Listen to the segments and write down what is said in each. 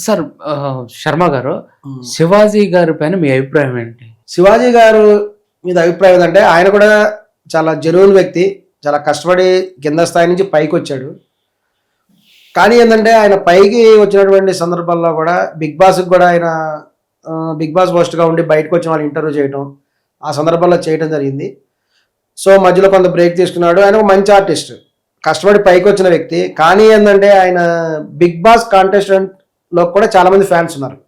Sir Sharma గారు, హ్మ్. శివాజీ గారి పైన మీ అభిప్రాయం ఏంటి? శివాజీ గారు మీద అభిప్రాయం ఏంటంటే ఆయన కూడా చాలా జెన్యూన్ వ్యక్తి. చాలా కష్టపడి కింద స్థాయి నుంచి పైకొచ్చాడు. కానీ ఏందంటే ఆయన పైకి వచ్చినటువంటి సందర్భాల్లో కూడా బిగ్ బాస్‌కి కూడా ఆయన బిగ్ బాస్ హోస్ట్‌గా ఉండి బయటకొచ్చిన వాళ్ళని ఇంటర్వ్యూ చేయటం, ఆ సందర్భాల్లో చేయటం జరిగింది. సో, మధ్యలో కొంత బ్రేక్ తీసుకున్నాడు. ఆయన ఒక మంచి ఆర్టిస్ట్. కష్టపడి పైకొచ్చిన వ్యక్తి. కానీ ఏందంటే ఆయన బిగ్ బాస్ కాంటెస్టెంట్‌లో కూడా చాలామంది ఫ్యాన్స్ ఉన్నారు.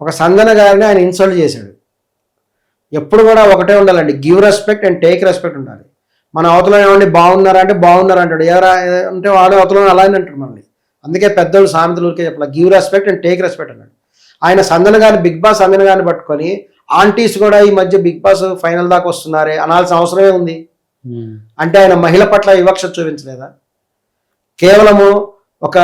ఒక సంజన గారిని ఆయన ఇన్సల్ట్ చేశాడు. ఎప్పుడు కూడా ఒకటే ఉండాలండి. Give respect and take respect ఉండాలి. మన అవతల ఏమండి బాగున్నారా అంటే బాగున్నారు అంటాడు. ఎవరా అంటే వాడు అవతల అలానే అంటాడు మనల్ని. అందుకే పెద్దోళ్ళు సామెతలు ఊరికే చెప్పాలి. Give respect and take respect అన్నాడు. ఆయన సంజన గారిని బిగ్ బాస్ సంజన గారిని పట్టుకొని ఆంటీస్ కూడా ఈ మధ్య బిగ్ బాస్ ఫైనల్ దాకా వస్తున్నారే అనాల్సిన అవసరమే ఉంది. అంటే ఆయన మహిళ పట్ల వివక్ష చూపించలేదా? కేవలము ఒక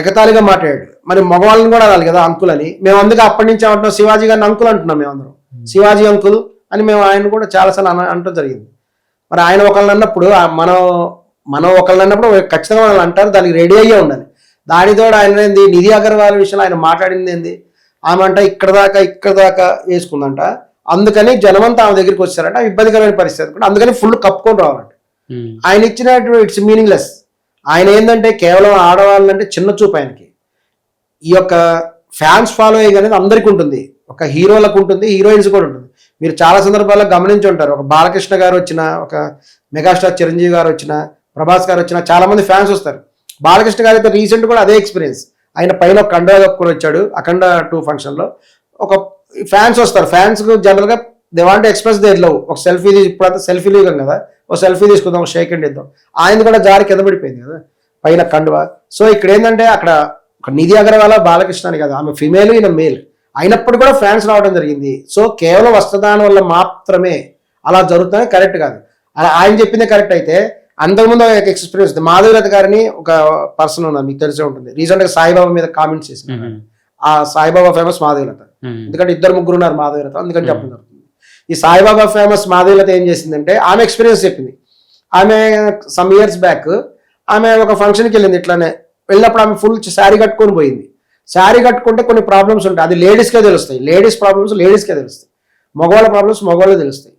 ఎగతాళిగా మాట్లాడాడు. మరి మగవాళ్ళని కూడా అనాలి కదా అంకుల్ అని. మేము అందుకే అప్పటి నుంచి ఏమంటున్నాం శివాజీ గారిని అంకుల్ అంటున్నాం మేమందరం. శివాజీ అంకుల్ అని మేము ఆయన కూడా చాలాసార్లు అనటం జరిగింది. మరి ఆయన ఒకళ్ళని అన్నప్పుడు మనం ఒకళ్ళని అన్నప్పుడు ఖచ్చితంగా వాళ్ళు అంటారు. దానికి రెడీ అయ్యే ఉండాలి. దానితో ఆయన ఏంది నిధి అగర్వాల్ విషయంలో ఆయన మాట్లాడింది ఏంది? ఆమె అంట ఇక్కడ దాకా వేసుకుందంట. అందుకని జనమంతా ఆమె దగ్గరికి వచ్చారంట. ఇబ్బందికరమైన పరిస్థితి. అందుకని ఫుల్ కప్పుకొని రావాలంట. ఆయన ఇచ్చినటువంటి ఇట్స్ మీనింగ్లెస్. ఆయన ఏంటంటే కేవలం ఆడవాళ్ళంటే చిన్న చూపు ఆయనకి. ఈ యొక్క ఫ్యాన్స్ ఫాలోయింగ్ అనేది అందరికీ ఉంటుంది. ఒక హీరోలకు ఉంటుంది, హీరోయిన్స్ కూడా ఉంటుంది. మీరు చాలా సందర్భాల్లో గమనించి ఉంటారు. ఒక బాలకృష్ణ గారు వచ్చిన, ఒక మెగాస్టార్ చిరంజీవి గారు వచ్చిన, ప్రభాస్ గారు వచ్చిన చాలా మంది ఫ్యాన్స్ వస్తారు. బాలకృష్ణ గారు అయితే రీసెంట్ కూడా అదే ఎక్స్పీరియన్స్. ఆయన పైన ఒక కండా కప్పుకొని వచ్చాడు అఖండ 2 ఫంక్షన్లో. ఒక ఫ్యాన్స్ వస్తారు. ఫ్యాన్స్ జనరల్గా they want express there love. ఒక సెల్ఫీ ఇప్పుడంతా సెల్ఫీలు ఇవ్వం కదా, ఒక సెల్ఫీ తీసుకుందాం, ఒక షేక్ హ్యాండ్ ఇద్దాం. ఆయన కూడా జారి కింద పడిపోయింది కదా పైన కండువా. సో ఇక్కడ ఏంటంటే అక్కడ ఒక నిధి అగర్వాల బాలకృష్ణ అని కదా, ఆమె ఫిమేల్ ఈయన మేల్ అయినప్పుడు కూడా ఫ్యాన్స్ రావడం జరిగింది. సో కేవలం వస్త్రదానం వల్ల మాత్రమే అలా జరుగుతుంది కరెక్ట్ కాదు. అలా ఆయన చెప్పిందే కరెక్ట్ అయితే అంతకుముందు ఒక ఎక్స్పీరియన్స్ మాధవీలత గారిని ఒక పర్సన్ ఉన్నారు, మీకు తెలిసే ఉంటుంది. రీసెంట్గా సాయిబాబా మీద కామెంట్స్ చేసిన ఆ సాయిబాబా ఫేమస్ మాధవీలత. ఎందుకంటే 2-3 ఉన్నారు మాధవీలత, అందుకని చెప్పడం జరుగుతుంది. ఈ సాయిబాబా ఫేమస్ మాధవీలత ఏం చేసిందంటే ఆమె ఎక్స్పీరియన్స్ చెప్పింది. ఆమె సమ్ ఇయర్స్ బ్యాక్ ఆమె ఒక ఫంక్షన్కి వెళ్ళింది. ఇట్లానే వెళ్ళినప్పుడు ఆమె ఫుల్ శారీ కట్టుకొని పోయింది. శారీ కట్టుకుంటే కొన్ని ప్రాబ్లమ్స్ ఉంటాయి. అది లేడీస్కే తెలుస్తాయి. లేడీస్ ప్రాబ్లమ్స్ లేడీస్కే తెలుస్తాయి. మగవాళ్ళ ప్రాబ్లమ్స్ మగవాళ్ళకి తెలుస్తాయి.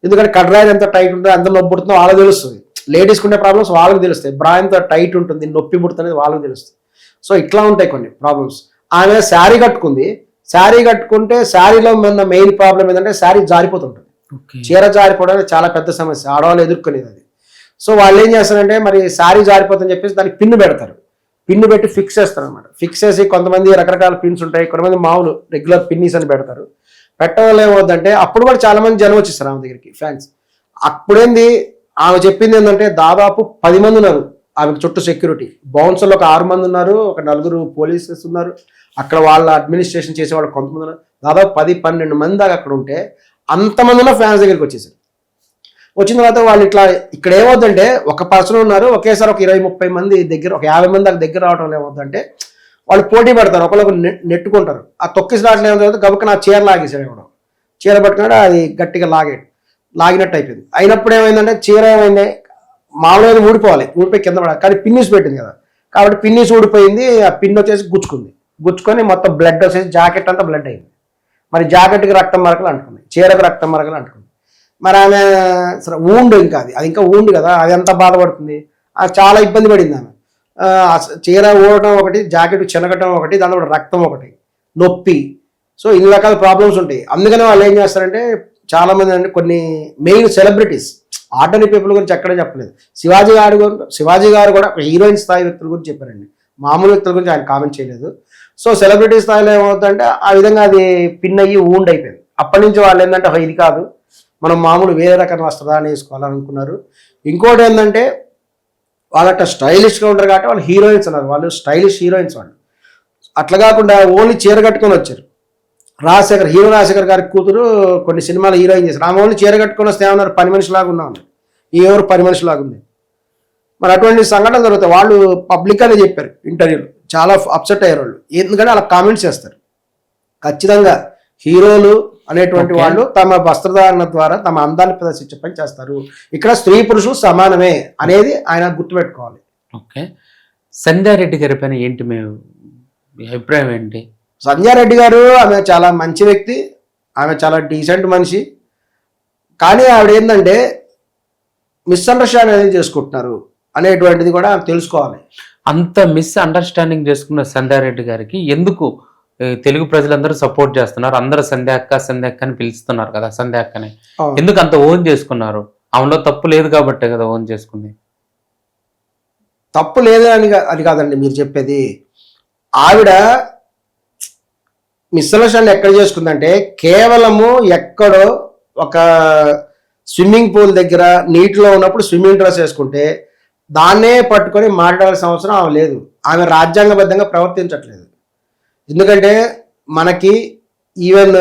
ఎందుకంటే కడ్రాయి ఎంత టైట్ ఉంటుందో ఎంత నొప్పి పుడుతుందో వాళ్ళకి తెలుస్తుంది. లేడీస్కి ఉండే ప్రాబ్లమ్స్ వాళ్ళకి తెలుస్తాయి. బ్రా ఎంత టైట్ ఉంటుంది, నొప్పి పుడుతుంది వాళ్ళకి తెలుస్తుంది. సో ఇట్లా ఉంటాయి కొన్ని ప్రాబ్లమ్స్. ఆమె శారీ కట్టుకుంది. శారీ కట్టుకుంటే శారీలో ఉన్న మెయిన్ ప్రాబ్లం ఏంటంటే శారీ జారిపోతుంటుంది. చీర జారిపోవడం అనేది చాలా పెద్ద సమస్య, ఆడవాళ్ళు ఎదుర్కొనేది అది. సో వాళ్ళు ఏం చేస్తారంటే మరి శారీ జారిపోతుందని చెప్పేసి దానికి పిన్ను పెడతారు. పిన్ను పెట్టి ఫిక్స్ చేస్తారు అనమాట. ఫిక్స్ చేసి కొంతమంది రకరకాల పిన్స్ ఉంటాయి, కొంతమంది మామూలు రెగ్యులర్ పిన్నీస్ అని పెడతారు. పెట్టడం వల్ల ఏమవుతుందంటే అప్పుడు కూడా చాలా మంది జనం వచ్చేస్తారు ఆమె దగ్గరికి ఫ్యాన్స్. అప్పుడేంది ఆమె చెప్పింది ఏంటంటే దాదాపు 10 మంది ఉన్నారు ఆమెకు చుట్టూ సెక్యూరిటీ. బౌన్సర్లు ఒక 6 మంది ఉన్నారు, ఒక 4 పోలీసెస్ ఉన్నారు, అక్కడ వాళ్ళ అడ్మినిస్ట్రేషన్ చేసేవాళ్ళు కొంతమంది ఉన్నారు. దాదాపు 10-12 మంది దాకా అక్కడ ఉంటే అంతమంది ఉన్న ఫ్యాన్స్ దగ్గరికి వచ్చేసారు. వచ్చిన తర్వాత వాళ్ళు ఇట్లా ఇక్కడ ఏమవుతుందంటే ఒక పర్సన్ ఉన్నారు, ఒకేసారి ఒక 20-30 మంది దగ్గర, ఒక 50 మంది దాకా దగ్గర రావడం ఏమవుతుందంటే వాళ్ళు పోటీ పడతారు, ఒకళ్ళొక నెట్టుకుంటారు. ఆ తొక్కిసి రావట్లేదు ఏమవుతుంది, గబుక్క నా చీర లాగేసాడు ఇవ్వడం. చీర పట్టుకున్నాడు, అది గట్టిగా లాగినట్టు అయిపోయింది. అయినప్పుడు ఏమైందంటే చీర ఏమైంది మామూలుగా ఊడిపోయి కింద పడాలి. కానీ పిన్నీస్ పెట్టింది కదా, కాబట్టి పిన్నీస్ ఊడిపోయింది. ఆ పిన్ వచ్చేసి గుచ్చుకొని మొత్తం బ్లడ్ వచ్చేసి జాకెట్ అంతా బ్లడ్ అయింది. మరి జాకెట్కి రక్తం మరకలు అంటుకుంది, చీరకు రక్తం మరకలు అంటుకుంది. మరి ఆమె సరే ఊండు, అది ఇంకా ఊండు కదా, అది ఎంత బాధపడుతుంది. చాలా ఇబ్బంది పడింది ఆమె. చీర ఊడటం ఒకటి, జాకెట్ చినగటం ఒకటి, దాంట్లో రక్తం ఒకటి, నొప్పి. సో ఇన్ని రకాల ప్రాబ్లమ్స్ ఉంటాయి. అందుకని వాళ్ళు ఏం చేస్తారంటే చాలా మంది అంటే కొన్ని మెయిన్ సెలబ్రిటీస్, ఆర్డినరీ పీపుల్ గురించి ఎక్కడే చెప్పలేదు. శివాజీ గారు కూడా ఒక హీరోయిన్ స్థాయి వ్యక్తుల గురించి చెప్పారండి, మామూలు వ్యక్తుల గురించి ఆయన కామెంట్ చేయలేదు. సో సెలబ్రిటీ స్థాయిలో ఏమవుతుందంటే ఆ విధంగా అది పిన్ అయ్యి ఊండ్ అయిపోయింది. అప్పటి నుంచి వాళ్ళు ఏంటంటే ఇది కాదు, మనం మామూలు వేరే రకమైన వస్త్రధారణ వేసుకోవాలనుకున్నారు. ఇంకోటి ఏంటంటే వాళ్ళట స్టైలిష్గా ఉంటారు కాబట్టి వాళ్ళు హీరోయిన్స్ అన్నారు, వాళ్ళు స్టైలిష్ హీరోయిన్స్ వాళ్ళు. అట్లా కాకుండా ఓన్లీ చీర కట్టుకొని వచ్చారు. హీరో రాజశేఖర్ గారి కూతురు కొన్ని సినిమాలు హీరోయిన్ చేశారు. ఆమె ఓన్లీ చీర కట్టుకొని వస్తే ఏమన్నారు, పని మనిషిలాగా ఉన్నాం, ఈ ఎవరు పని మనిషిలాగా ఉంది. మరి అటువంటి సంఘటన జరుగుతాయి. వాళ్ళు పబ్లిక్గానే చెప్పారు ఇంటర్వ్యూలో, చాలా అప్సెట్ అయ్యారు వాళ్ళు. ఎందుకంటే అలా కామెంట్స్ చేస్తారు. ఖచ్చితంగా హీరోలు అనేటువంటి వాళ్ళు తమ వస్త్రధారణ ద్వారా తమ అందాన్ని ప్రదర్శించే పని చేస్తారు. ఇక్కడ స్త్రీ పురుషులు సమానమే అనేది ఆయన గుర్తుపెట్టుకోవాలి. ఓకే, సంధ్యారెడ్డి గారి పైన ఏంటి మీ అభిప్రాయం ఏంటి? సంధ్యారెడ్డి గారు ఆమె చాలా మంచి వ్యక్తి, ఆమె చాలా డీసెంట్ మనిషి. కానీ ఆవిడ ఏంటంటే మిస్అండర్స్టాండ్ అనేది చేసుకుంటున్నారు అనేటువంటిది కూడా తెలుసుకోవాలి. అంత మిస్అండర్స్టాండింగ్ చేసుకున్న సంధ్యారెడ్డి గారికి ఎందుకు తెలుగు ప్రజలందరూ సపోర్ట్ చేస్తున్నారు? అందరూ సంధ్యాక్క సంధ్యాక్క అని పిలుస్తున్నారు కదా, సంధ్యాక్కని ఎందుకు అంత ఓన్ చేసుకున్నారు? ఆమెలో తప్పు లేదు కాబట్టే కదా ఓన్ చేసుకుంది. తప్పు లేదు అని అది కాదండి మీరు చెప్పేది. ఆవిడ మిస్అండర్స్టాండ్ ఎక్కడ చేసుకుందంటే కేవలము ఎక్కడో ఒక స్విమ్మింగ్ పూల్ దగ్గర నీటిలో ఉన్నప్పుడు స్విమ్మింగ్ డ్రెస్ వేసుకుంటే దాన్నే పట్టుకొని మాట్లాడాల్సిన అవసరం ఆమె లేదు. ఆమె రాజ్యాంగబద్ధంగా ప్రవర్తించట్లేదు. ఎందుకంటే మనకి ఈవెన్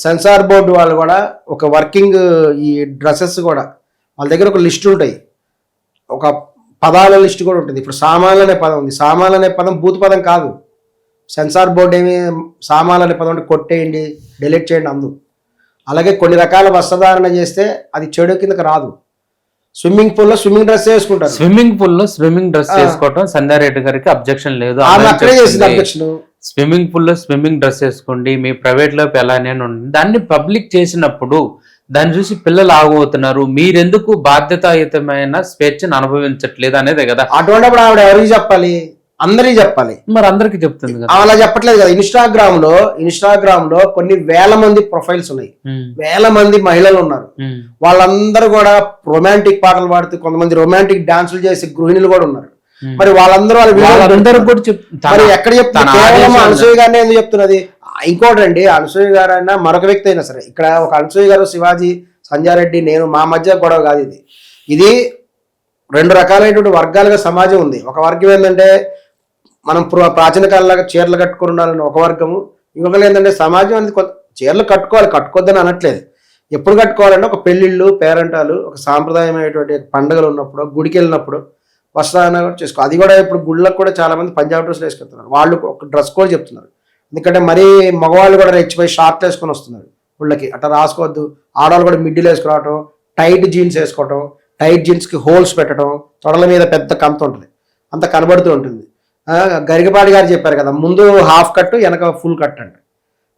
సెన్సార్ బోర్డు వాళ్ళు కూడా ఒక వర్కింగ్ ఈ డ్రెస్సెస్ కూడా వాళ్ళ దగ్గర ఒక లిస్ట్ ఉంటాయి, ఒక పదాల లిస్ట్ కూడా ఉంటుంది. ఇప్పుడు సామాన్లు అనే పదం ఉంది, సామాన్లు అనే పదం భూత పదం కాదు. సెన్సార్ బోర్డు ఏమి సామాన్లు అనే పదం అంటే కొట్టేయండి, డిలీట్ చేయండి అందు. అలాగే కొన్ని రకాల వస్త్రధారణ చేస్తే అది చెడు కిందకి రాదు. స్విమ్మింగ్ పూల్ లో స్విమ్మింగ్ డ్రెస్ వేసుకుంటారు. స్విమ్మింగ్ పూల్ లో స్విమ్మింగ్ డ్రెస్ వేసుకోవడం సంధ్యారెడ్డి గారికి అబ్జెక్షన్ లేదు. స్విమ్మింగ్ పూల్ లో స్విమ్మింగ్ డ్రెస్ వేసుకోండి, మీ ప్రైవేట్ లో ఎలానే ఉండండి. దాన్ని పబ్లిక్ చేసినప్పుడు దాన్ని చూసి పిల్లలు ఆగబోతున్నారు, మీరెందుకు బాధ్యతాయుతమైన స్వేచ్ఛను అనుభవించట్లేదు అనేదే కదా. అటువంటిప్పుడు ఆవిడ ఎవరికి చెప్పాలి? అందరికి చెప్పాలి. మరి అందరికి చెప్తుంది కదా, అలా చెప్పట్లేదు కదా. ఇన్స్టాగ్రామ్ లో కొన్ని వేల మంది ప్రొఫైల్స్ ఉన్నాయి, వేల మంది మహిళలు ఉన్నారు. వాళ్ళందరూ కూడా రొమాంటిక్ పాటలు పాడుతూ, కొంతమంది రొమాంటిక్ డాన్సులు చేసి గృహిణులు కూడా ఉన్నారు. మరి వాళ్ళందరూ మరి ఎక్కడ చెప్తున్నారు? కేవలం అనసూయ గారిని ఎందుకు చెప్తున్నది? ఇంకోటి అండి, అనసూయ గారు అయినా మరొక వ్యక్తి అయినా సరే, ఇక్కడ ఒక అనసూయ గారు, శివాజీ, సంధ్యారెడ్డి, నేను మా మధ్య గొడవ కాదు. ఇది రెండు రకాలైనటువంటి వర్గాలుగా సమాజం ఉంది. ఒక వర్గం ఏంటంటే మనం ప్రాచీన కాలంలాగా చీరలు కట్టుకుని ఉండాలని ఒక వర్గము, ఇంకొకరు ఏంటంటే సమాజం అనేది చీరలు కట్టుకోవాలి, కట్టుకోద్దని అనట్లేదు. ఎప్పుడు కట్టుకోవాలంటే ఒక పెళ్ళిళ్ళు, పేరంటాలు, ఒక సాంప్రదాయమైనటువంటి పండుగలు ఉన్నప్పుడు, గుడికి వెళ్ళినప్పుడు వస్త్రాన్ని కూడా చేసుకో. అది కూడా ఇప్పుడు గుళ్ళకు కూడా చాలా మంది పంజాబ్ డ్రెస్లు వేసుకెళ్తున్నారు. వాళ్ళు ఒక డ్రెస్ కోడ్ చెప్తున్నారు. ఎందుకంటే మరీ మగవాళ్ళు కూడా రెచ్చిపోయి షార్ట్లు వేసుకొని వస్తున్నారు గుళ్ళకి. అట్లా రాసుకోవద్దు. ఆడవాళ్ళు కూడా మిడ్డీలు వేసుకురావటం, టైట్ జీన్స్ వేసుకోవటం, టైట్ జీన్స్కి హోల్స్ పెట్టడం, తొడల మీద పెద్ద కంత ఉంటుంది, అంత కనబడుతూ ఉంటుంది. గరికపాటి గారు చెప్పారు కదా, ముందు హాఫ్ కట్ వెనక ఫుల్ కట్ అంట.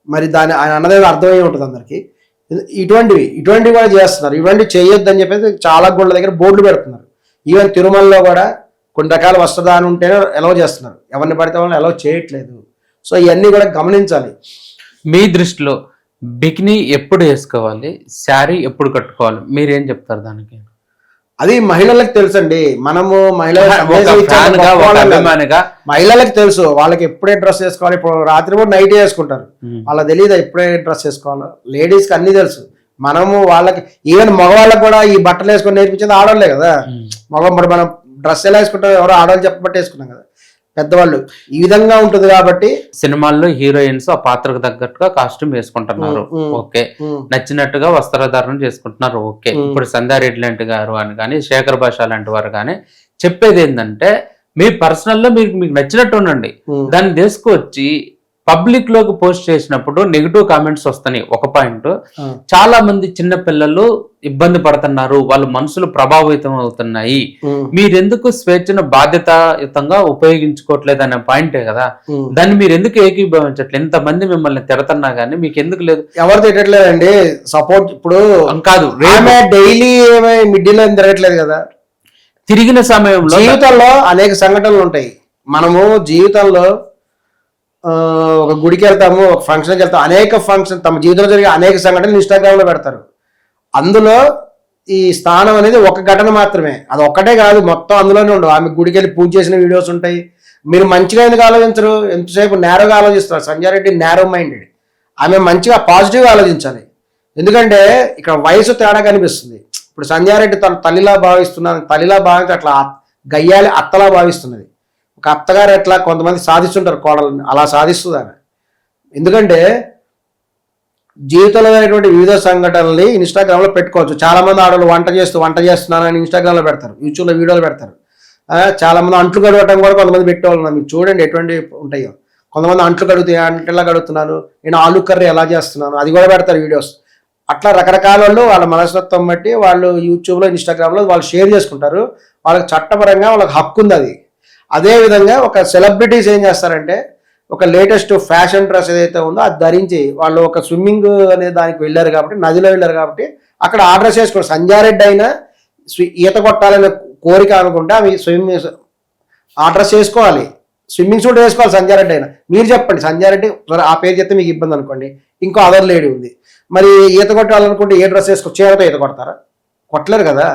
మరి దాని ఆయన అన్నదే అర్థమయ్యే ఉంటుంది అందరికీ. ఇటువంటివి కూడా చేస్తున్నారు. ఇటువంటివి చేయొద్దని చెప్పేసి చాలా గుళ్ళ దగ్గర బోర్డులు పెడుతున్నారు. ఈవెన్ తిరుమలలో కూడా కొన్ని రకాల వస్త్రదానం ఉంటేనే ఎలవ్ చేస్తున్నారు, ఎవరిని పడితే వాళ్ళని ఎలవ్ చేయట్లేదు. సో ఇవన్నీ కూడా గమనించాలి. మీ దృష్టిలో బికినీ ఎప్పుడు వేసుకోవాలి, శారీ ఎప్పుడు కట్టుకోవాలి, మీరేం చెప్తారు దానికి? అది మహిళలకు తెలుసండి. మనము మహిళలకు తెలుసు, వాళ్ళకి ఎప్పుడే డ్రెస్ వేసుకోవాలి. ఇప్పుడు రాత్రి పూట నైట్ వేసుకుంటారు, వాళ్ళకి తెలియదు ఎప్పుడే డ్రెస్ వేసుకోవాలో. లేడీస్కి అన్ని తెలుసు. మనము వాళ్ళకి ఈవెన్ మగవాళ్ళకి కూడా ఈ బట్టలు వేసుకొని నేర్పించేది ఆడవాళ్ళే కదా. మగవాళ్ళు మనం డ్రెస్ ఎలా వేసుకుంటాం, ఎవరో ఆడవాళ్ళు చెప్పబట్టి వేసుకున్నాం కదా పెద్దవాళ్ళు. ఈ విధంగా ఉంటుంది కాబట్టి సినిమాల్లో హీరోయిన్స్ ఆ పాత్రకు తగ్గట్టుగా కాస్ట్యూమ్ వేసుకుంటున్నారు, ఓకే, నచ్చినట్టుగా వస్త్రధారణ చేసుకుంటున్నారు, ఓకే. ఇప్పుడు సంధ్యారెడ్డి లాంటి గారు అని కానీ, శేఖర్ భాష లాంటి వారు కానీ చెప్పేది ఏంటంటే, మీ పర్సనల్ లో మీకు నచ్చినట్టు ఉండండి, దాన్ని తీసుకొచ్చి పబ్లిక్ లోకి పోస్ట్ చేసినప్పుడు నెగిటివ్ కామెంట్స్ వస్తున్నాయి. ఒక పాయింట్, చాలా మంది చిన్న పిల్లలు ఇబ్బంది పడుతున్నారు, వాళ్ళ మనసులు ప్రభావితం అవుతున్నాయి, మీరెందుకు స్వేచ్ఛను బాధ్యతాయుతంగా ఉపయోగించుకోవట్లేదు అనే పాయింటే కదా. దాన్ని మీరు ఎందుకు ఏకీభవించట్లేదు? ఎంతమంది మిమ్మల్ని తిడతన్నా గానీ మీకు ఎందుకు లేదు? ఎవరు తిట్టట్లేదండి, సపోర్ట్ ఇప్పుడు కాదు, డైలీ మిడ్డీలో తిరగట్లేదు కదా. తిరిగిన సమయంలో జీవితంలో అనేక సంఘటనలు ఉంటాయి. మనము జీవితంలో ఒక గుడికి వెళ్తాము, ఒక ఫంక్షన్కి వెళ్తాము, అనేక ఫంక్షన్ తమ జీవితంలో జరిగే అనేక సంఘటనలు ఇన్స్టాగ్రామ్లో పెడతారు. అందులో ఈ స్థానం అనేది ఒక ఘటన మాత్రమే, అది ఒక్కటే కాదు, మొత్తం అందులోనే ఉండవు. ఆమె గుడికి వెళ్ళి పూజ చేసిన వీడియోస్ ఉంటాయి. మీరు మంచిగా ఎందుకు ఆలోచించరు? ఎంతసేపు నేరోగా ఆలోచిస్తారు. Sandhya Reddy narrow minded. ఆమె మంచిగా పాజిటివ్గా ఆలోచించాలి. ఎందుకంటే ఇక్కడ వయసు తేడా కనిపిస్తుంది. ఇప్పుడు సంధ్యారెడ్డి తన తల్లిలా భావిస్తున్నాను, తల్లిలా భావించి అట్లా గయ్యాలి అత్తలా భావిస్తున్నది. ఒక అత్తగారు ఎట్లా కొంతమంది సాధిస్తుంటారు కోడలని, అలా సాధిస్తుంది ఆమె. ఎందుకంటే జీవితంలో అనేటువంటి వివిధ సంఘటనల్ని ఇన్స్టాగ్రామ్లో పెట్టుకోవచ్చు. చాలామంది ఆడవాళ్ళు వంట చేస్తున్నానని ఇన్స్టాగ్రామ్లో పెడతారు, యూట్యూబ్లో వీడియోలు పెడతారు. చాలామంది అంట్లు కడగటం కూడా కొంతమంది పెట్టేవాళ్ళు. మీరు చూడండి ఎటువంటి ఉంటాయో. కొంతమంది అంట్లు ఎలా కడుగుతున్నాను, నేను ఆలు కర్రీ ఎలా చేస్తున్నాను, అది కూడా పెడతారు వీడియోస్. అట్లా రకరకాల వాళ్ళు వాళ్ళ మనస్తత్వం బట్టి వాళ్ళు యూట్యూబ్లో, ఇన్స్టాగ్రామ్లో వాళ్ళు షేర్ చేసుకుంటారు. వాళ్ళకి చట్టపరంగా వాళ్ళకి హక్కు ఉంది అది. అదేవిధంగా ఒక సెలబ్రిటీస్ ఏం చేస్తారంటే ఒక లేటెస్ట్ ఫ్యాషన్ డ్రెస్ ఏదైతే ఉందో అది ధరించి వాళ్ళు ఒక స్విమ్మింగ్ అనే దానికి వెళ్ళారు కాబట్టి, నదిలో వెళ్ళారు కాబట్టి అక్కడ ఆ డ్రెస్ వేసుకోండి. సంజారెడ్డి అయినా ఈత కొట్టాలనే కోరిక అనుకుంటే అవి స్విమ్మింగ్ ఆ డ్రెస్ వేసుకోవాలి, స్విమ్మింగ్ సూట్ వేసుకోవాలి సంజారెడ్డి అయినా. మీరు చెప్పండి, సంజారెడ్డి ఆ పేరు చెప్తే మీకు ఇబ్బంది అనుకోండి, ఇంకో అదర్ లేడీ ఉంది, మరి ఈత కొట్టాలనుకుంటే ఏ డ్రెస్ వేసుకో, చీరతో ఈత కొడతారా? కొట్టలేరు కదా.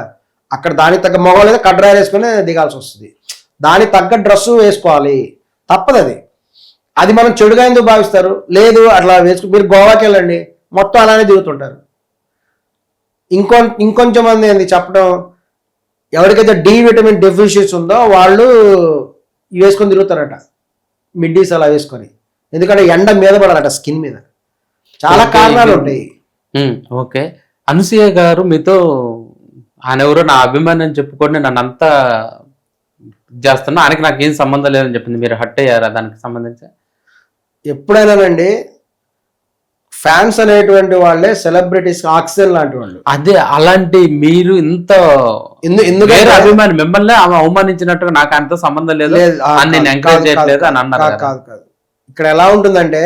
అక్కడ దానికి తగ్గ మొగలు అయితే కడ్రాయలు వేసుకొని దిగాల్సి వస్తుంది. దానికి తగ్గ డ్రెస్సు వేసుకోవాలి, తప్పదు అది. అది మనం చెడుగా ఎందుకు భావిస్తారు? లేదు అట్లా మీరు గోవాకి వెళ్ళండి, మొత్తం అలానే దిగుతుంటారు. ఇంకొంచెం మంది ఏంది చెప్పడం, ఎవరికైతే డి విటమిన్ డెఫిషియన్సీ ఉందో వాళ్ళు ఇవి వేసుకొని తిరుగుతారట, మిడ్డీస్ అలా వేసుకొని. ఎందుకంటే ఎండ మీద పడాలట స్కిన్ మీద. చాలా కారణాలు ఉంటాయి. ఓకే, అనసూయ గారు మీతో ఆయన ఎవరో నా అభిమానం చెప్పుకొని నన్ను అంతా చేస్తున్నా, ఆయనకి నాకేం సంబంధం లేదని చెప్పింది. మీరు హట్ అయ్యారా దానికి సంబంధించి? ఎప్పుడైనానండి ఫ్యాన్స్ అనేటువంటి వాళ్ళే సెలబ్రిటీస్ ఆక్సిజన్ లాంటి వాళ్ళు. అదే అలాంటి మీరు ఇంత ఎందుకంటే అభిమాని మిమ్మల్ని ఆమె అవమానించినట్టుగా నాకు అంత సంబంధం లేదు, నేను ఎంకరేజ్ చేయట్లేదు అని అన్నారు. కాదు, ఇక్కడ ఎలా ఉంటుందంటే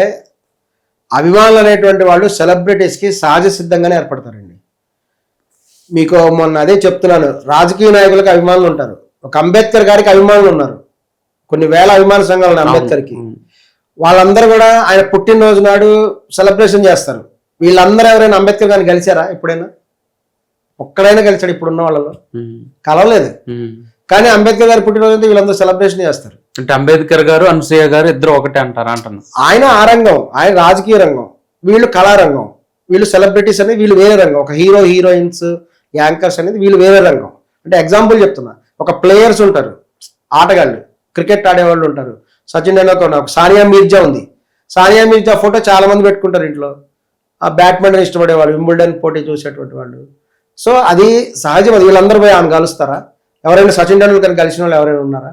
అభిమానులు అనేటువంటి వాళ్ళు సెలబ్రిటీస్ కి సహజ సిద్ధంగానే ఏర్పడతారండి. మీకు మొన్న అదే చెప్తున్నాను, రాజకీయ నాయకులకు అభిమానులు ఉంటారు. ఒక అంబేద్కర్ గారికి అభిమానులు ఉన్నారు, కొన్ని వేల అభిమాన సంఘాలు అంబేద్కర్కి. వాళ్ళందరూ కూడా ఆయన పుట్టినరోజు నాడు సెలబ్రేషన్ చేస్తారు. వీళ్ళందరూ ఎవరైనా అంబేద్కర్ గారిని కలిసారా? ఎప్పుడైనా ఒక్కడైనా కలిసాడు ఇప్పుడున్న వాళ్ళలో? కలవలేదు. కానీ అంబేద్కర్ గారి పుట్టినరోజు అయితే వీళ్ళందరూ సెలబ్రేషన్ చేస్తారు. అంటే అంబేద్కర్ గారు అనసూయ గారు ఇద్దరు ఒకటే అంటారా? అంటున్నా. ఆయన ఆ రంగం, ఆయన రాజకీయ రంగం, వీళ్ళు కళారంగం, వీళ్ళు సెలబ్రిటీస్ అనేది వీళ్ళు వేరే రంగం. ఒక హీరో హీరోయిన్స్ యాంకర్స్ అనేది వీళ్ళు వేరే రంగం. అంటే ఎగ్జాంపుల్ చెప్తున్నా, ఒక ప్లేయర్స్ ఉంటారు, ఆటగాళ్ళు, క్రికెట్ ఆడేవాళ్ళు ఉంటారు. సచిన్ టెండూల్కర్ ఒక సానియా మీర్జా ఉంది. సానియా మీర్జా ఫోటో చాలా మంది పెట్టుకుంటారు ఇంట్లో. ఆ బ్యాట్మింటన్ ఇష్టపడేవాళ్ళు, వింబుల్డన్ పోటీ చూసేటువంటి వాళ్ళు. సో అది సహజం. అది వీళ్ళందరూ పోయి ఆమె కలుస్తారా? ఎవరైనా సచిన్ టెండూల్కర్ కలిసిన వాళ్ళు ఎవరైనా ఉన్నారా?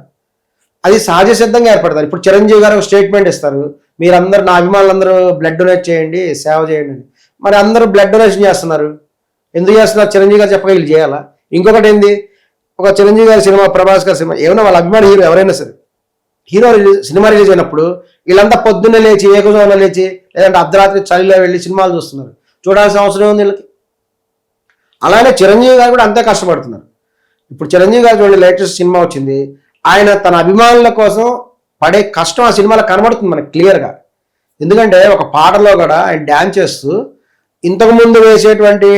అది సహజ సిద్ధంగా ఏర్పడతారు. ఇప్పుడు చిరంజీవి గారు ఒక స్టేట్మెంట్ ఇస్తారు, మీరందరూ నా అభిమానులందరూ బ్లడ్ డొనేట్ చేయండి, సేవ చేయండి అని. మరి అందరూ బ్లడ్ డొనేషన్ చేస్తున్నారు, ఎందుకు చేస్తున్నారు? చిరంజీవి గారు చెప్పగా వీళ్ళు చేయాలా? ఇంకొకటి ఏంది, ఒక చిరంజీవి గారి సినిమా, ప్రభాస్ గారి సినిమా, ఏమైనా వాళ్ళ అభిమాని హీరో ఎవరైనా సరే, హీరో సినిమా రిలీజ్ అయినప్పుడు వీళ్ళంతా పొద్దున్నే లేచి, ఏకజామున లేచి, లేదంటే అర్ధరాత్రి చలిలో వెళ్ళి సినిమాలు చూస్తున్నారు. చూడాల్సిన అవసరం ఉంది వీళ్ళకి. అలానే చిరంజీవి గారు కూడా అంతే కష్టపడుతున్నారు. ఇప్పుడు చిరంజీవి గారు చూడండి, లేటెస్ట్ సినిమా వచ్చింది, ఆయన తన అభిమానుల కోసం పడే కష్టం ఆ సినిమాలో కనబడుతుంది మనకి క్లియర్గా. ఎందుకంటే ఒక పాటలో కూడా ఆయన డ్యాన్స్ చేస్తూ, ఇంతకుముందు వేసేటువంటి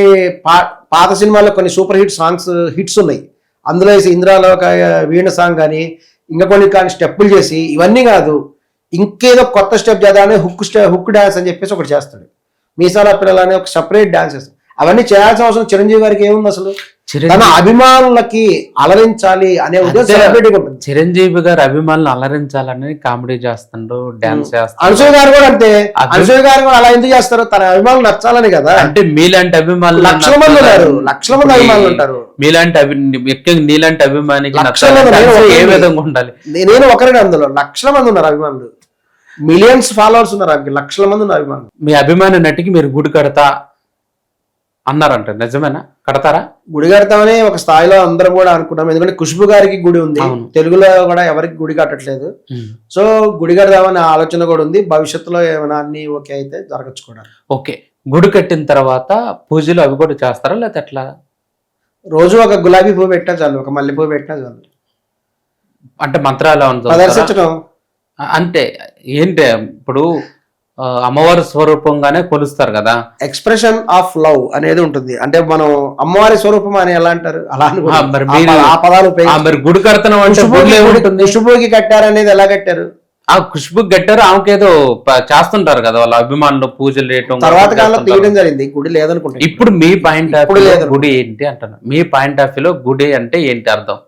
పాత సినిమాల్లో కొన్ని సూపర్ హిట్స్ ఉన్నాయి, అందులో వేసి ఇంద్రాలో ఒక వీణ సాంగ్ కానీ ఇంకా కొన్ని కానీ స్టెప్పులు చేసి, ఇవన్నీ కాదు ఇంకేదో కొత్త స్టెప్ చేద్దామని హుక్ డ్యాన్స్ అని చెప్పేసి ఒకటి చేస్తాడు. మీసాల పిల్లలని ఒక సపరేట్ డ్యాన్స్ చేస్తాడు. అవన్నీ చేయాల్సిన అవసరం చిరంజీవి గారికి ఏముంది? అసలు తన అభిమానులకి అలరించాలి అనే ఉద్దేశం. చిరంజీవి గారు అభిమానులు అలరించాలని కామెడీ చేస్తాడు, డాన్స్ చేస్తాడు. అనసూయ గారు కూడా అంతే. అనసూయ గారు కూడా అలా ఎందుకు చేస్తారు? తన అభిమానులు నచ్చాలని కదా. అంటే మీలాంటి అభిమానులు లక్షల మంది ఉన్నారు, లక్షల మంది అభిమానులు ఉంటారు. నీలాంటి అభిమానికి ఏ విధంగా ఉండాలి? నేను ఒకరిని, అందులో లక్షల మంది ఉన్నారు అభిమానులు, మిలియన్స్ ఫాలోవర్స్ ఉన్నారు, లక్షల మంది ఉన్నారు అభిమానులు. మీ అభిమాని నటికి మీరు గుడి కడతా అన్నారంట, నిజమేనా? కడతారా? గుడి కడతామని ఒక స్థాయిలో అందరం కూడా అనుకున్నాం. ఎందుకంటే ఖుష్బు గారికి గుడి ఉంది, తెలుగులో కూడా ఎవరికి గుడి కట్టట్లేదు. సో గుడి కడదామనే ఆలోచన కూడా ఉంది. భవిష్యత్తులో ఏమైనా అన్ని ఓకే అయితే జరగచ్చు కూడా. ఓకే, గుడి కట్టిన తర్వాత పూజలు అవి కూడా చేస్తారా లేదా ఎట్లా? రోజు ఒక గులాబీ పువ్వు పెట్టినా చాలు, ఒక మల్లె పువ్వు పెట్టినా చాలు. అంటే మంత్రాలు ప్రదర్శించడం అంటే ఏంటి? ఇప్పుడు అమ్మవారి స్వరూపంగానే కొలుస్తారు కదా. ఎక్స్ప్రెషన్ ఆఫ్ లవ్ అనేది ఉంటుంది. అంటే మనం అమ్మవారి స్వరూపం అని ఎలా అంటారు, అలా ఆ పదాలు మరి గుడి కడతనం అంటే ఖుష్బుకి కట్టారనేది ఎలా కట్టారు? ఆ ఖుష్బుకి కట్టారు, ఆమెకి ఏదో చేస్తుంటారు కదా వాళ్ళ అభిమానులు, పూజలు చేయటం. తర్వాత కాలంలో తీయడం జరిగింది, గుడి లేదనుకుంటా. ఇప్పుడు మీ పాయింట్ ఆఫ్ వ్యూ గుడి ఏంటి అంటారు? మీ పాయింట్ ఆఫ్ వ్యూలో గుడి అంటే ఏంటి అర్థం?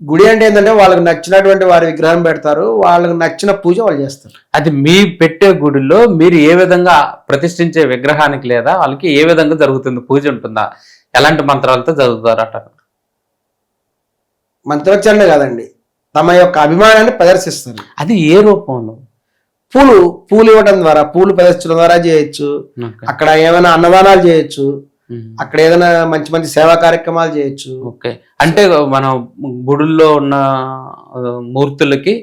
గుడి అంటే ఏంటంటే వాళ్ళకి నచ్చినటువంటి వారి విగ్రహం పెడతారు, వాళ్ళకి నచ్చిన పూజ వాళ్ళు చేస్తారు. అది మీ పెట్టే గుడిలో మీరు ఏ విధంగా ప్రతిష్ఠించే విగ్రహానికి లేదా వాళ్ళకి ఏ విధంగా జరుగుతుంది? పూజ ఉంటుందా? ఎలాంటి మంత్రాలతో జరుగుతారు అంటారు? మంత్రోచ్చారణ కాదండి, తమ యొక్క అభిమానాన్ని ప్రదర్శిస్తారు. అది ఏ రూపంలో? పూలు ఇవ్వడం ద్వారా, పూలు ప్రదర్శించడం ద్వారా చేయొచ్చు. అక్కడ ఏమైనా అన్నదానాలు చేయొచ్చు, అక్కడ ఏదైనా మంచి మంచి సేవా కార్యక్రమాలు చేయొచ్చు. ఓకే, అంటే మనం గుడుల్లో ఉన్న మూర్తులకి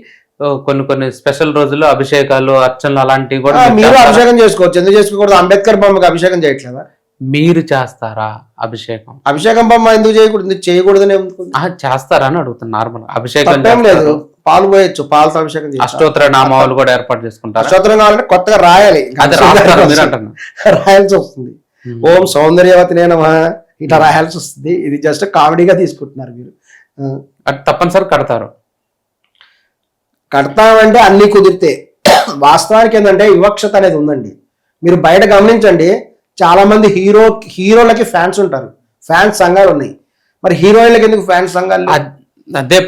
కొన్ని కొన్ని స్పెషల్ రోజుల్లో అభిషేకాలు అర్చనలు అలాంటివి కూడా మీరు మీరు చేస్తారా? అభిషేకం చేసుకోవచ్చు, ఎందుకు చేసుకోకూడదు? అంబేద్కర్ బొమ్మకి అభిషేకం చేయట్లేదా? మీరు చేస్తారా అభిషేకం? అభిషేకం బొమ్మ ఎందుకు చేయకూడదు? ఎందుకు చేయకూడదని ఏమనుకుంది? చేస్తారా అని అడుగుతున్నా. నార్మల్ అభిషేకం తప్పేం లేదు, చేస్తారు. పాలు పోయొచ్చు, పాలతో అభిషేకం చేయొచ్చు. అష్టోత్తర నామావళి కూడా ఏర్పాటు చేసుకుంటారా? అష్టోత్తరం కావాలంటే కొత్తగా రాయాలి, అది రాస్తారా మీరు అంటున్నా? రాయాల్సి వస్తుంది. ఓం సౌందర్యవతినే నమః ఇట్లా రాయాల్సి వస్తుంది. ఇది జస్ట్ కామెడీగా తీసుకుంటున్నారు మీరు. అది తప్పనిసరి కడతారు. కడతామంటే అన్ని కుదిరితే. వాస్తవానికి ఏంటంటే వివక్షత అనేది ఉందండి. మీరు బయట గమనించండి, చాలా మంది హీరోలకి ఫ్యాన్స్ ఉంటారు, ఫ్యాన్స్ సంఘాలు ఉన్నాయి. మరి హీరోయిన్లకి ఎందుకు ఫ్యాన్స్ సంఘాలు లేవు? అదే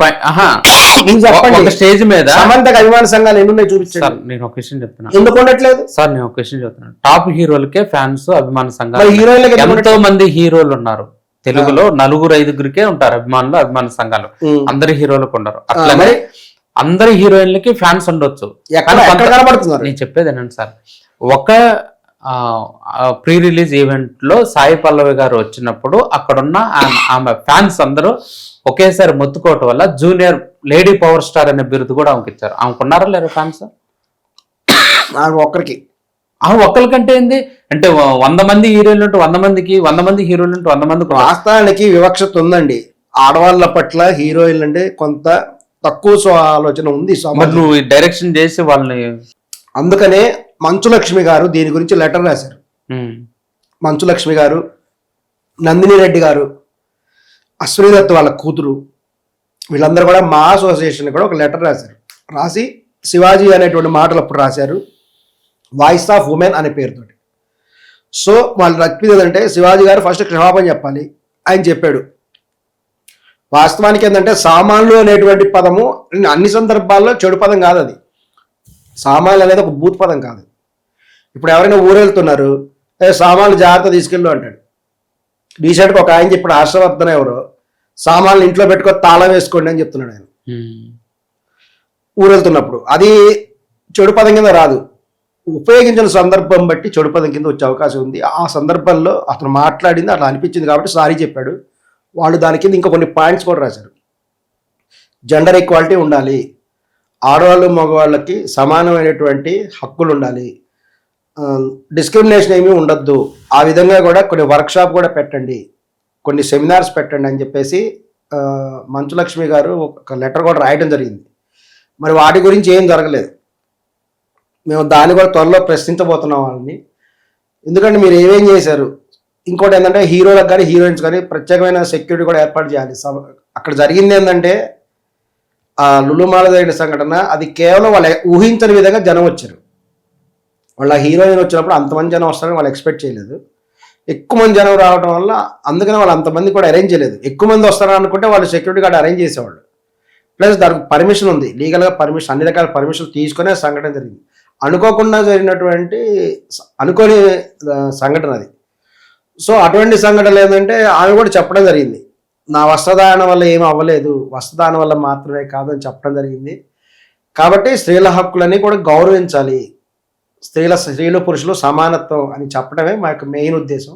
మీరు చెప్పండి. ఒక స్టేజ్ మీద సమంతకి అభిమాన సంఘాలు ఎన్ని ఉన్నాయి సార్, చూపించండి. నేను ఒక విషయం చెప్తున్నా ఎందుకు ఉండట్లేదు? సార్, నేను ఒక విషయం చెప్తున్నాను. టాప్ హీరోలకే ఫ్యాన్స్ అభిమాన మరి సంఘాలు. హీరోయిన్లకి ఎందుకు ఎంతో మంది హీరోలు ఉన్నారు తెలుగులో, 4-5 ఉంటారు అభిమానులు, అభిమాన సంఘాలు. ఉమ్. అందరి హీరోలకు ఉండరు. ఆ, అట్లనే మరి అందరి హీరోయిన్లకి ఫ్యాన్స్ ఉండొచ్చు. ఎక్కడ కానీ ఎక్కడ కనబడుతున్నారు? నేను చెప్పేది ఏంటంటే సార్, ఒక ప్రీ రిలీజ్ ఈవెంట్ లో సాయి పల్లవి గారు వచ్చినప్పుడు అక్కడున్న ఆమె ఫ్యాన్స్ అందరూ ఒకేసారి మొత్తుకోవటం వల్ల జూనియర్ లేడీ పవర్ స్టార్ అనే బిరుదు కూడా ఆమెకి ఇచ్చారు. ఆమెకున్నారా లేరు ఫ్యాన్స్? నాకు ఒక్కరికి. ఒక్కరికంటే ఏంది అంటే 100 మంది హీరోయిన్లు ఉంటే 100 మందికి, 100 మంది హీరోయిన్లు ఉంటే 100 మందికి. వాస్తవానికి వివక్షత ఉందండి ఆడవాళ్ళ పట్ల. హీరోయిన్లు అంటే కొంత తక్కువ ఆలోచన ఉంది మరి సమాజంలో. నువ్వు డైరెక్షన్ చేసి వాళ్ళని అందుకనే మంచు లక్ష్మి గారు దీని గురించి లెటర్ రాశారు. ఉమ్, మంచు లక్ష్మి గారు, నందిని రెడ్డి గారు, అశ్విని దత్ వాళ్ళ కూతురు, వీళ్ళందరూ కూడా మా అసోసియేషన్ కూడా ఒక లెటర్ రాశారు. రాసి శివాజీ అనేటువంటి మాటలు అప్పుడు రాశారు, వాయిస్ ఆఫ్ ఉమెన్ అనే పేరుతోటి. సో వాళ్ళు రప్పింది ఏంటంటే శివాజీ గారు ఫస్ట్ క్షమాపణ చెప్పాలి. ఆయన చెప్పాడు. వాస్తవానికి ఏంటంటే సామాన్లు అనేటువంటి పదము అన్ని సందర్భాల్లో చెడు పదం కాదు. అది సామాన్లు అనేది ఒక భూత పదం కాదు. ఇప్పుడు ఎవరైనా ఊరెళ్తున్నారు, సామాన్లు జాగ్రత్త తీసుకెళ్ళు అంటాడు. రీసెంట్గా ఒక ఆయన చెప్పాడు, హర్షవర్ధన్ ఎవరో, సామాన్లు ఇంట్లో పెట్టుకో తాళం వేసుకోండి అని చెప్తున్నాడు ఆయన ఊరెళ్తున్నప్పుడు. అది చెడు పదం కింద రాదు, ఉపయోగించిన సందర్భం బట్టి చెడు పదం కింద వచ్చే అవకాశం ఉంది. ఆ సందర్భంలో అతను మాట్లాడింది అట్లా అనిపించింది కాబట్టి సారీ చెప్పాడు. వాళ్ళు దాని కింద ఇంకా కొన్ని పాయింట్స్ కూడా రాశారు. జెండర్ ఈక్వాలిటీ ఉండాలి, ఆడవాళ్ళు మగవాళ్ళకి సమానమైనటువంటి హక్కులు ఉండాలి, డిస్క్రిమినేషన్ ఏమీ ఉండొద్దు. ఆ విధంగా కూడా కొన్ని వర్క్షాప్ కూడా పెట్టండి, కొన్ని సెమినార్స్ పెట్టండి అని చెప్పేసి మంచు లక్ష్మి గారు ఒక లెటర్ కూడా రాయడం జరిగింది. మరి వాటి గురించి ఏం జరగలేదు. మేము దాన్ని కూడా త్వరలో ప్రశ్నించబోతున్నాం వాళ్ళని. ఎందుకంటే మీరు ఏమేం చేశారు. ఇంకోటి ఏంటంటే హీరోలకు కానీ హీరోయిన్స్ కానీ ప్రత్యేకమైన సెక్యూరిటీ కూడా ఏర్పాటు చేయాలి. అక్కడ జరిగింది ఏంటంటే ఆ లులుమాల జరిగిన సంఘటన, అది కేవలం వాళ్ళు ఊహించని విధంగా జనం వచ్చారు. వాళ్ళ హీరోయిన్ వచ్చినప్పుడు అంతమంది జనం వస్తారని వాళ్ళు ఎక్స్పెక్ట్ చేయలేదు. ఎక్కువ మంది జనం రావడం వల్ల అందుకనే వాళ్ళు అంతమంది కూడా అరేంజ్ చేయలేదు. ఎక్కువ మంది వస్తారని అనుకుంటే వాళ్ళు సెక్యూరిటీ గార్డ్ అరేంజ్ చేసేవాళ్ళు. ప్లస్ దానికి పర్మిషన్ ఉంది, లీగల్గా పర్మిషన్, అన్ని రకాల పర్మిషన్ తీసుకునే సంఘటన జరిగింది. అనుకోకుండా జరిగినటువంటి అనుకోని సంఘటన అది. సో అటువంటి సంఘటనలు ఏంటంటే ఆమె కూడా చెప్పడం జరిగింది, నా వస్త్రధారణ వల్ల ఏం అవ్వలేదు, వస్త్రధారణ వల్ల మాత్రమే కాదని చెప్పడం జరిగింది. కాబట్టి స్త్రీల హక్కులని కూడా గౌరవించాలి, స్త్రీలు పురుషులు సమానత్వం అని చెప్పడమే మా యొక్క మెయిన్ ఉద్దేశం.